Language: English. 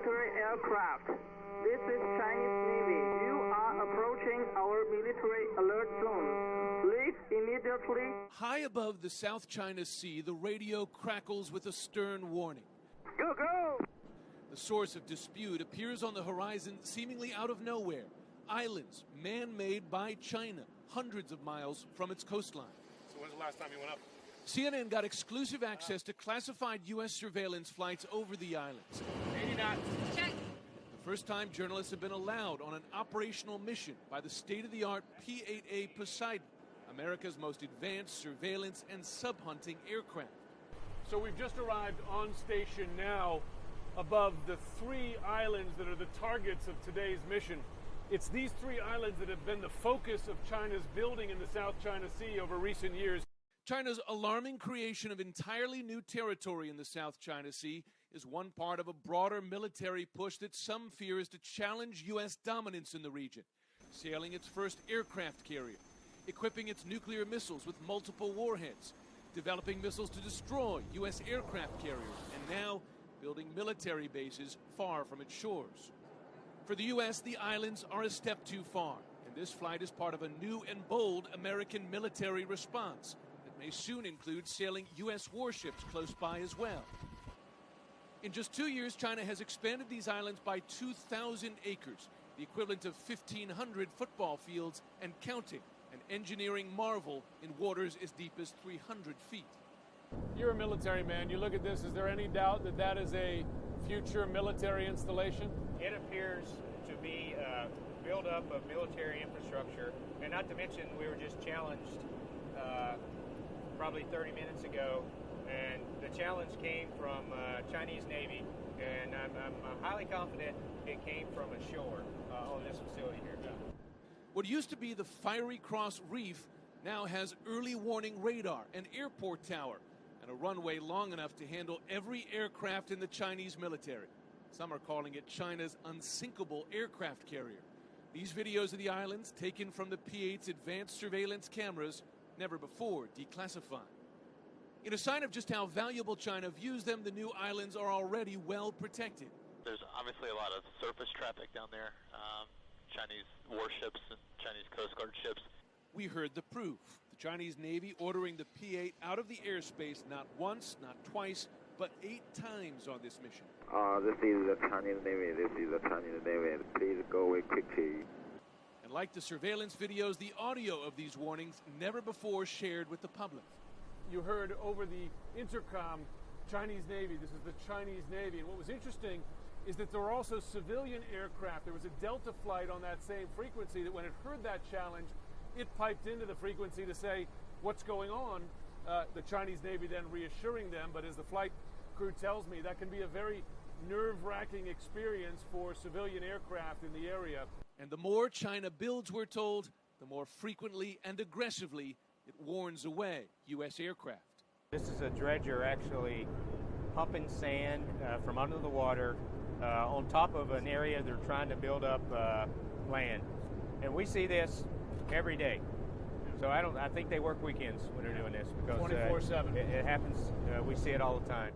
military aircraft. This is Chinese Navy. You are approaching our military alert zone. Leave immediately. High above the South China Sea, the radio crackles with a stern warning. Go, go! The source of dispute appears on the horizon seemingly out of nowhere. Islands, man-made by China, hundreds of miles from its coastline. So when's the last time you went up? CNN got exclusive access to classified U.S. surveillance flights over the islands. 80 knots. Check. The first time journalists have been allowed on an operational mission by the state-of-the-art P-8A Poseidon, America's most advanced surveillance and sub-hunting aircraft. So we've just arrived on station now above the three islands that are the targets of today's mission. It's these three islands that have been the focus of China's building in the South China Sea over recent years. China's alarming creation of entirely new territory in the South China Sea is one part of a broader military push that some fear is to challenge U.S. dominance in the region, sailing its first aircraft carrier, equipping its nuclear missiles with multiple warheads, developing missiles to destroy U.S. aircraft carriers, and now building military bases far from its shores. For the U.S., the islands are a step too far, and this flight is part of a new and bold American military response that may soon include sailing U.S. warships close by as well. In just 2 years, China has expanded these islands by 2,000 acres, the equivalent of 1,500 football fields and counting, an engineering marvel in waters as deep as 300 feet. You're a military man. You look at this. Is there any doubt that that is a future military installation? It appears to be a buildup of military infrastructure, and not to mention we were just challenged probably 30 minutes ago, and the challenge came from Chinese Navy, and I'm highly confident it came from ashore on this facility here. What used to be the Fiery Cross Reef now has early warning radar, an airport tower, and a runway long enough to handle every aircraft in the Chinese military. Some are calling it China's unsinkable aircraft carrier. These videos of the islands, taken from the P-8's advanced surveillance cameras, never before declassified. In a sign of just how valuable China views them, the new islands are already well protected. There's obviously a lot of surface traffic down there, Chinese warships and Chinese Coast Guard ships. We heard the proof. The Chinese Navy ordering the P-8 out of the airspace not once, not twice, but 8 times on this mission. This is the Chinese Navy. This is the Chinese Navy. Please go away quickly. And like the surveillance videos, the audio of these warnings never before shared with the public. You heard over the intercom, Chinese Navy. This is the Chinese Navy. And what was interesting is that there were also civilian aircraft. There was a Delta flight on that same frequency that when it heard that challenge, it piped into the frequency to say, what's going on? The Chinese Navy then reassuring them, but as the flight crew tells me, that can be a very nerve-wracking experience for civilian aircraft in the area. And the more China builds, we're told, the more frequently and aggressively it warns away U.S. aircraft. This is a dredger actually pumping sand from under the water on top of an area they're trying to build up land. And we see this every day. So I think they work weekends when they're doing this because 24/7. It happens. We see it all the time.